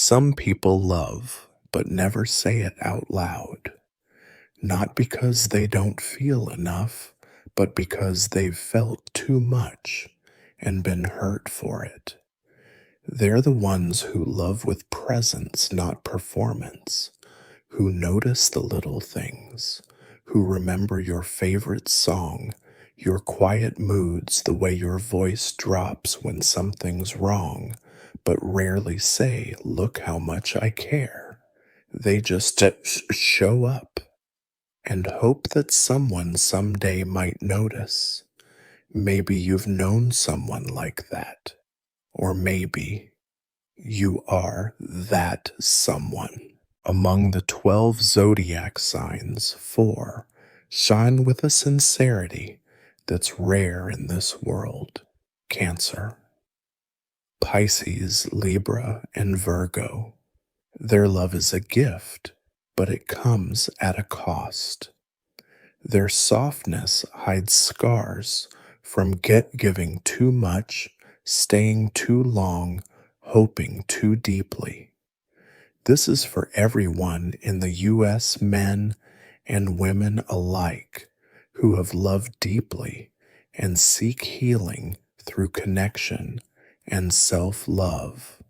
Some people love, but never say it out loud, not because they don't feel enough, but because they've felt too much and been hurt for it. They're the ones who love with presence, not performance, who notice the little things, who remember your favorite song, your quiet moods, the way your voice drops when something's wrong, but rarely say, "Look how much I care." They just show up and hope that someone someday might notice. Maybe you've known someone like that, or maybe you are that someone. Among the 12 zodiac signs, 4 shine with a sincerity that's rare in this world. Cancer, Pisces, Libra, and Virgo. Their love is a gift, but it comes at a cost. Their softness hides scars from giving too much, staying too long, hoping too deeply. This is for everyone in the U.S., men and women alike, who have loved deeply and seek healing through connection and self-love.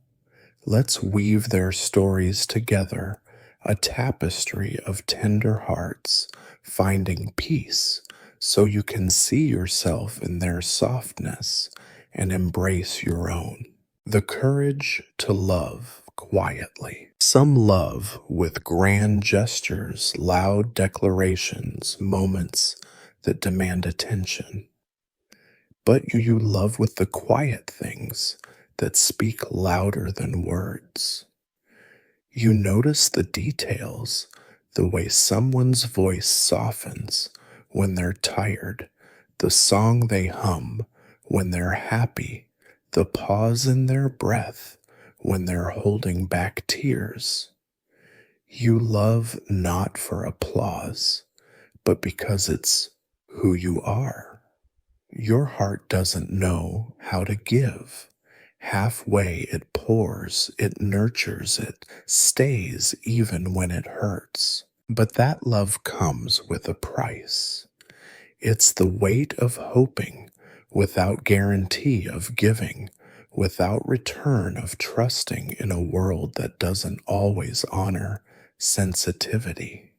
Let's weave their stories together, a tapestry of tender hearts, finding peace so you can see yourself in their softness and embrace your own. The courage to love quietly. Some love with grand gestures, loud declarations, moments that demand attention. But you love with the quiet things that speak louder than words. You notice the details, the way someone's voice softens when they're tired, the song they hum when they're happy, the pause in their breath when they're holding back tears. You love not for applause, but because it's who you are. Your heart doesn't know how to give. Halfway it pours, it nurtures, it stays even when it hurts. But that love comes with a price. It's the weight of hoping without guarantee of giving, without return of trusting in a world that doesn't always honor sensitivity.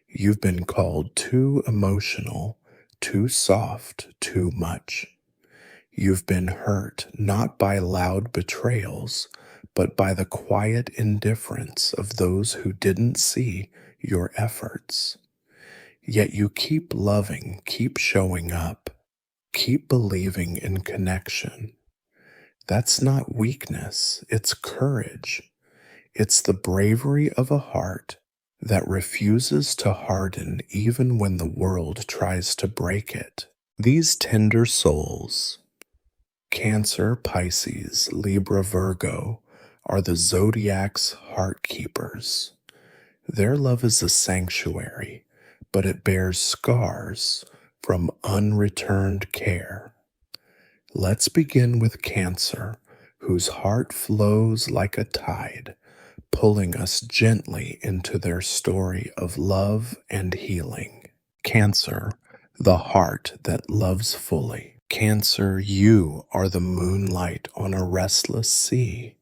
You've been called too emotional, too soft, too much. You've been hurt not by loud betrayals, but by the quiet indifference of those who didn't see your efforts. Yet you keep loving, keep showing up, keep believing in connection. That's not weakness, it's courage. It's the bravery of a heart that refuses to harden even when the world tries to break it. These tender souls, Cancer, Pisces, Libra, Virgo, are the Zodiac's heart keepers. Their love is a sanctuary, but it bears scars from unreturned care. Let's begin with Cancer, whose heart flows like a tide, pulling us gently into their story of love and healing. Cancer, the heart that loves fully. Cancer, you are the moonlight on a restless sea,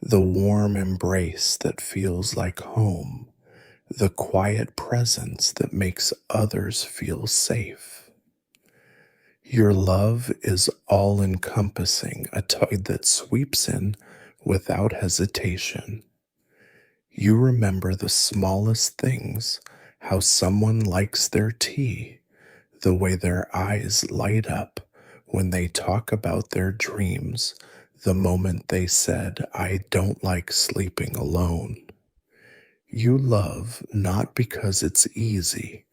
the warm embrace that feels like home, the quiet presence that makes others feel safe. Your love is all-encompassing, a tide that sweeps in without hesitation. You remember the smallest things, how someone likes their tea, the way their eyes light up when they talk about their dreams, the moment they said, "I don't like sleeping alone." You love not because it's easy,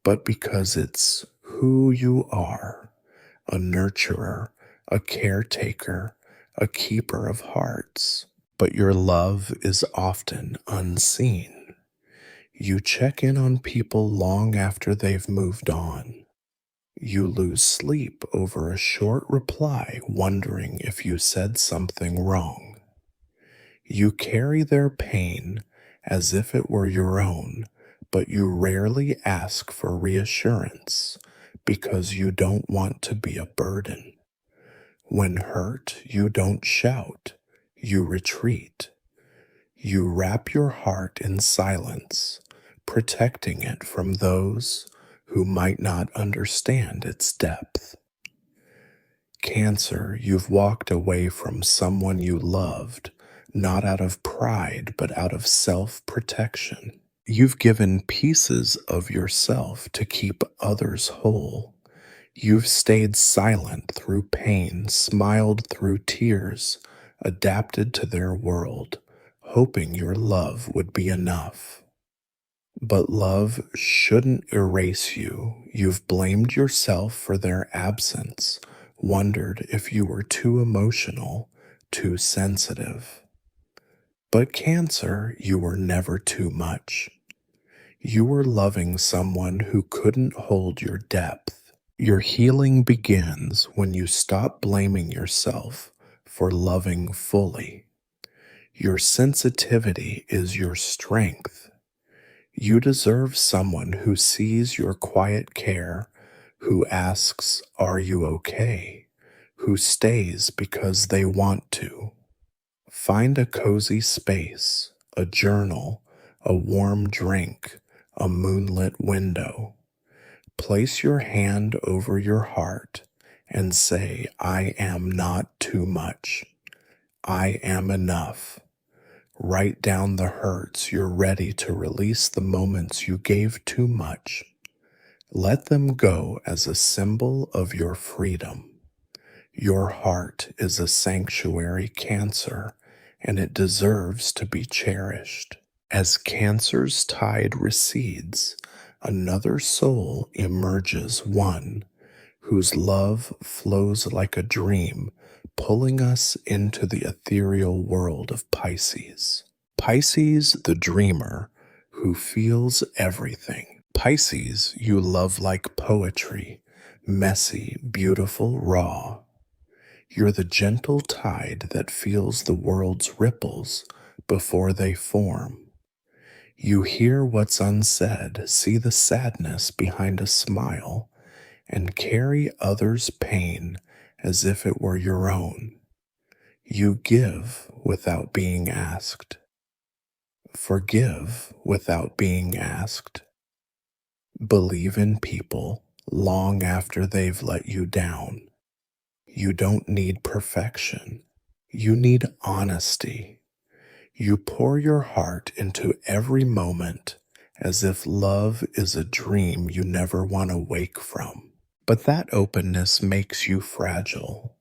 but because it's who you are, a nurturer, a caretaker, a keeper of hearts. But your love is often unseen. You check in on people long after they've moved on. You lose sleep over a short reply, wondering if you said something wrong. You carry their pain as if it were your own, but you rarely ask for reassurance because you don't want to be a burden. When hurt, you don't shout, you retreat. You wrap your heart in silence, protecting it from those who might not understand its depth. Cancer, you've walked away from someone you loved, not out of pride, but out of self-protection. You've given pieces of yourself to keep others whole. You've stayed silent through pain, smiled through tears, adapted to their world, hoping your love would be enough. But love shouldn't erase you. You've blamed yourself for their absence, wondered if you were too emotional, too sensitive. But Cancer, you were never too much. You were loving someone who couldn't hold your depth. Your healing begins when you stop blaming yourself for loving fully. Your sensitivity is your strength. You deserve someone who sees your quiet care, who asks, "Are you okay?" Who stays because they want to. Find a cozy space, a journal, a warm drink, a moonlit window. Place your hand over your heart and say, "I am not too much. I am enough." Write down the hurts you're ready to release, the moments you gave too much. Let them go as a symbol of your freedom. Your heart is a sanctuary, Cancer, and it deserves to be cherished. As Cancer's tide recedes, another soul emerges, one whose love flows like a dream, pulling us into the ethereal world of Pisces. Pisces, the dreamer, who feels everything. Pisces, you love like poetry, messy, beautiful, raw. You're the gentle tide that feels the world's ripples before they form. You hear what's unsaid, see the sadness behind a smile, and carry others' pain as if it were your own. You give without being asked. Forgive without being asked. Believe in people long after they've let you down. You don't need perfection. You need honesty. You pour your heart into every moment as if love is a dream you never want to wake from. But that openness makes you fragile.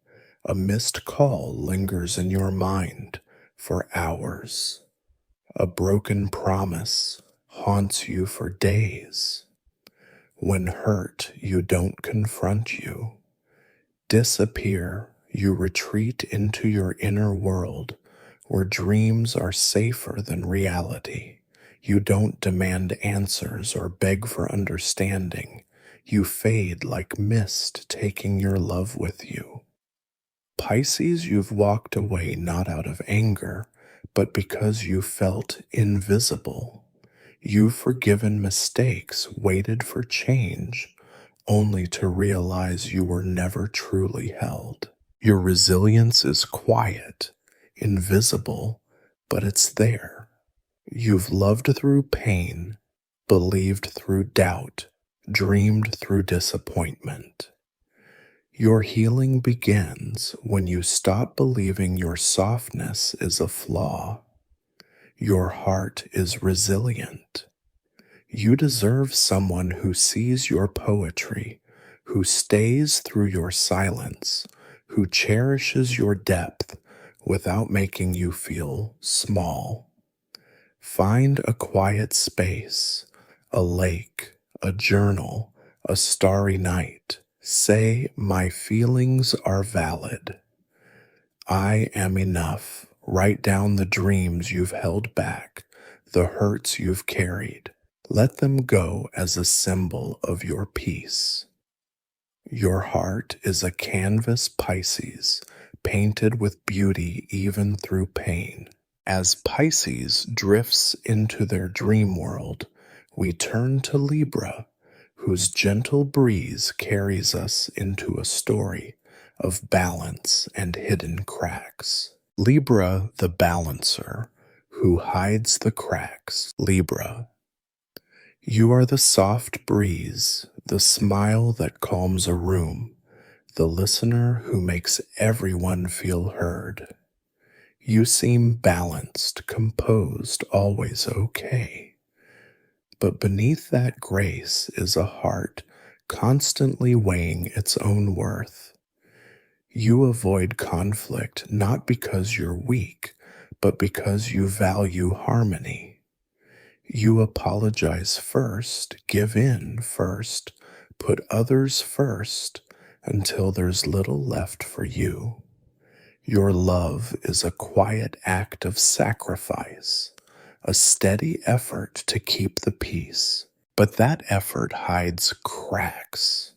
A missed call lingers in your mind for hours. A broken promise haunts you for days. When hurt, you don't confront you. Disappear, you retreat into your inner world where dreams are safer than reality. You don't demand answers or beg for understanding. You fade like mist, taking your love with you. Pisces, you've walked away not out of anger, but because you felt invisible. You've forgiven mistakes, waited for change, only to realize you were never truly held. Your resilience is quiet, invisible, but it's there. You've loved through pain, believed through doubt, dreamed through disappointment. Your healing begins when you stop believing your softness is a flaw. Your heart is resilient. You deserve someone who sees your poetry, who stays through your silence, who cherishes your depth without making you feel small. Find a quiet space, a lake, a journal, a starry night. Say, "My feelings are valid. I am enough." Write down the dreams you've held back, the hurts you've carried. Let them go as a symbol of your peace. Your heart is a canvas, Pisces, painted with beauty even through pain. As Pisces drifts into their dream world, we turn to Libra, whose gentle breeze carries us into a story of balance and hidden cracks. Libra, the balancer, who hides the cracks. Libra, you are the soft breeze, the smile that calms a room, the listener who makes everyone feel heard. You seem balanced, composed, always okay. But beneath that grace is a heart constantly weighing its own worth. You avoid conflict not because you're weak, but because you value harmony. You apologize first, give in first, put others first until there's little left for you. Your love is a quiet act of sacrifice, a steady effort to keep the peace. But that effort hides cracks.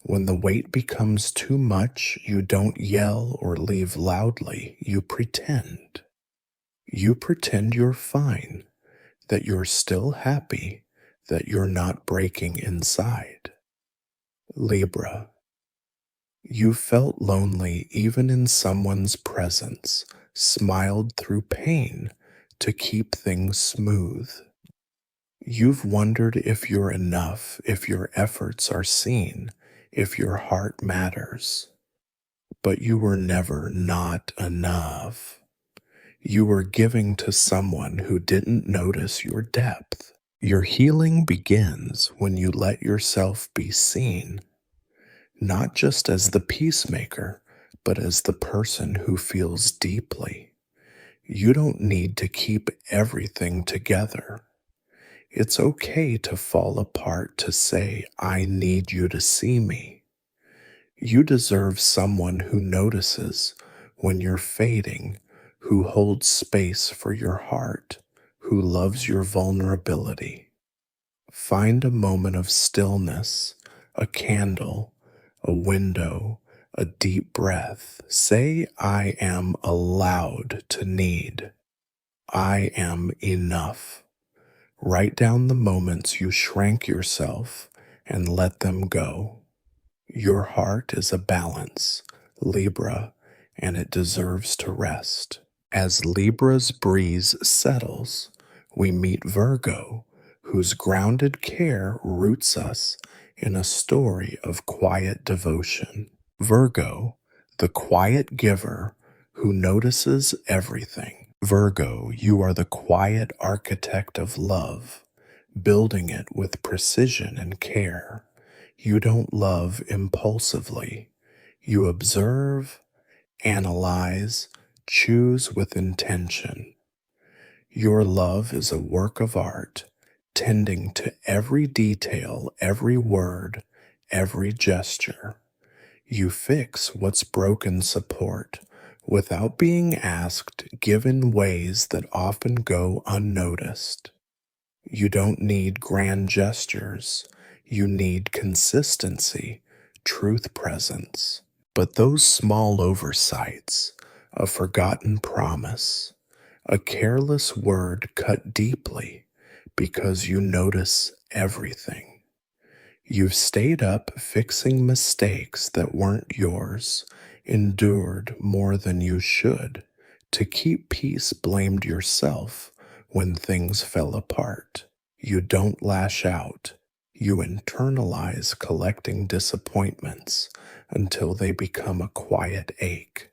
When the weight becomes too much, you don't yell or leave loudly. You pretend. You pretend you're fine, that you're still happy, that you're not breaking inside. Libra, you felt lonely even in someone's presence, smiled through pain to keep things smooth. You've wondered if you're enough, if your efforts are seen, if your heart matters. But you were never not enough. You were giving to someone who didn't notice your depth. Your healing begins when you let yourself be seen, not just as the peacemaker, but as the person who feels deeply. You don't need to keep everything together. It's okay to fall apart, to say, I need you to see me. You deserve someone who notices when you're fading, who holds space for your heart, who loves your vulnerability. Find a moment of stillness, a candle, a window, a deep breath. Say, I am allowed to need. I am enough. Write down the moments you shrank yourself and let them go. Your heart is a balance, Libra, and it deserves to rest. As Libra's breeze settles, we meet Virgo, whose grounded care roots us in a story of quiet devotion. Virgo, the quiet giver who notices everything. Virgo, you are the quiet architect of love, building it with precision and care. You don't love impulsively. You observe, analyze, choose with intention. Your love is a work of art, tending to every detail, every word, every gesture. You fix what's broken, support, without being asked, give in ways that often go unnoticed. You don't need grand gestures. You need consistency, truth presence. But those small oversights, a forgotten promise, a careless word cut deeply because you notice everything. You've stayed up fixing mistakes that weren't yours, endured more than you should. To keep peace, blamed yourself when things fell apart. You don't lash out. You internalize collecting disappointments until they become a quiet ache.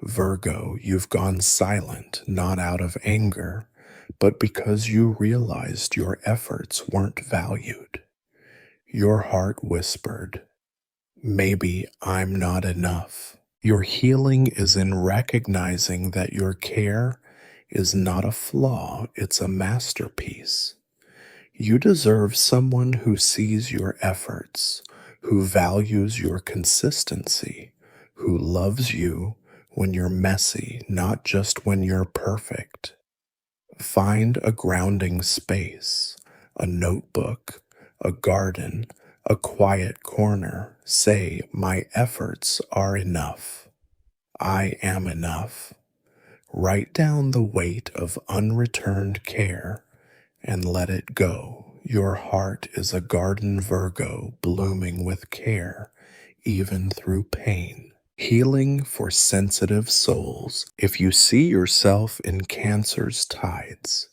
Virgo, you've gone silent, not out of anger, but because you realized your efforts weren't valued. Your heart whispered, maybe I'm not enough. Your healing is in recognizing that your care is not a flaw, it's a masterpiece. You deserve someone who sees your efforts, who values your consistency, who loves you when you're messy, not just when you're perfect. Find a grounding space, a notebook, a garden, a quiet corner. Say, my efforts are enough. I am enough. Write down the weight of unreturned care and let it go. Your heart is a garden Virgo blooming with care, even through pain. Healing for sensitive souls. If you see yourself in Cancer's tides,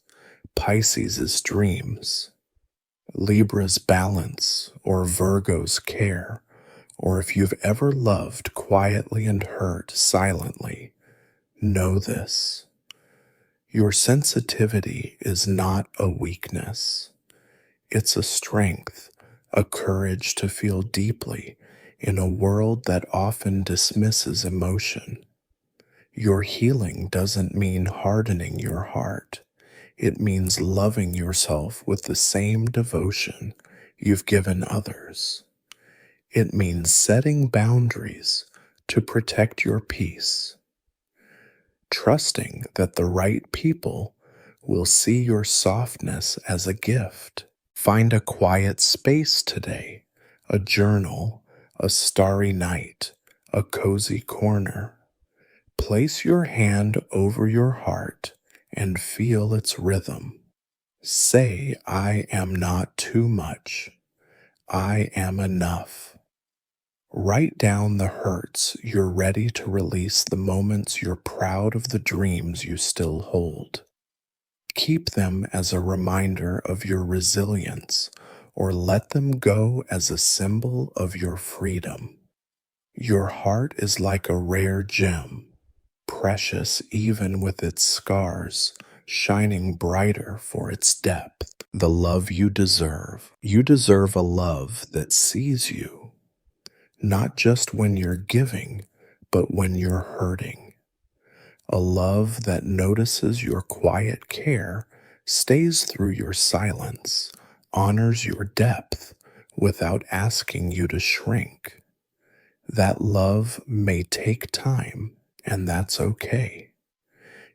Pisces' dreams, Libra's balance, or Virgo's care, or if you've ever loved quietly and hurt silently, know this. Your sensitivity is not a weakness. It's a strength, a courage to feel deeply in a world that often dismisses emotion. Your healing doesn't mean hardening your heart. It means loving yourself with the same devotion you've given others. It means setting boundaries to protect your peace, trusting that the right people will see your softness as a gift. Find a quiet space today, a journal, a starry night, a cozy corner. Place your hand over your heart and feel its rhythm. Say, I am not too much. I am enough. Write down the hurts you're ready to release, the moments you're proud of, the dreams you still hold. Keep them as a reminder of your resilience, or let them go as a symbol of your freedom. Your heart is like a rare gem, precious even with its scars, shining brighter for its depth. The love you deserve. You deserve a love that sees you, not just when you're giving, but when you're hurting. A love that notices your quiet care, stays through your silence, honors your depth without asking you to shrink. That love may take time, and that's okay.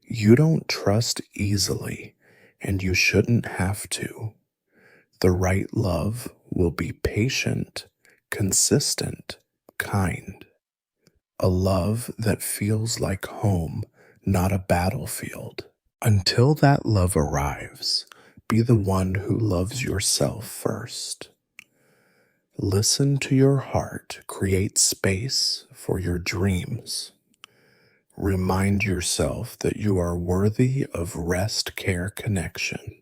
You don't trust easily, and you shouldn't have to. The right love will be patient, consistent, kind. A love that feels like home, not a battlefield. Until that love arrives, be the one who loves yourself first. Listen to your heart, create space for your dreams. Remind yourself that you are worthy of rest, care, connection.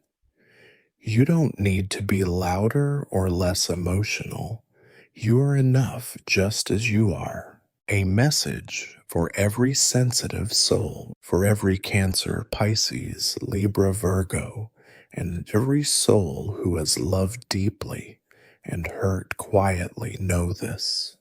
You don't need to be louder or less emotional. You are enough just as you are. A message for every sensitive soul, for every Cancer, Pisces, Libra, Virgo, and every soul who has loved deeply and hurt quietly. Know this.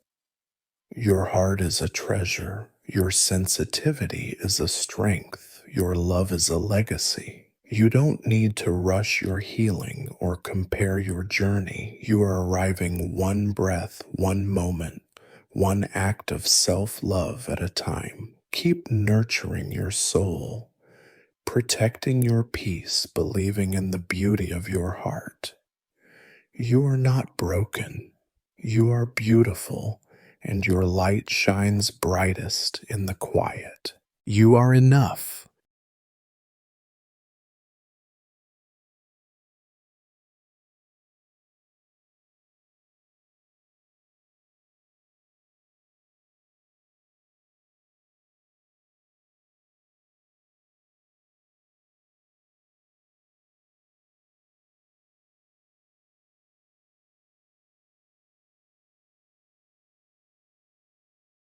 Your heart is a treasure. Your sensitivity is a strength. Your love is a legacy. You don't need to rush your healing or compare your journey. You are arriving one breath, one moment, one act of self-love at a time. Keep nurturing your soul, protecting your peace, believing in the beauty of your heart. You are not broken. You are beautiful, and your light shines brightest in the quiet. You are enough.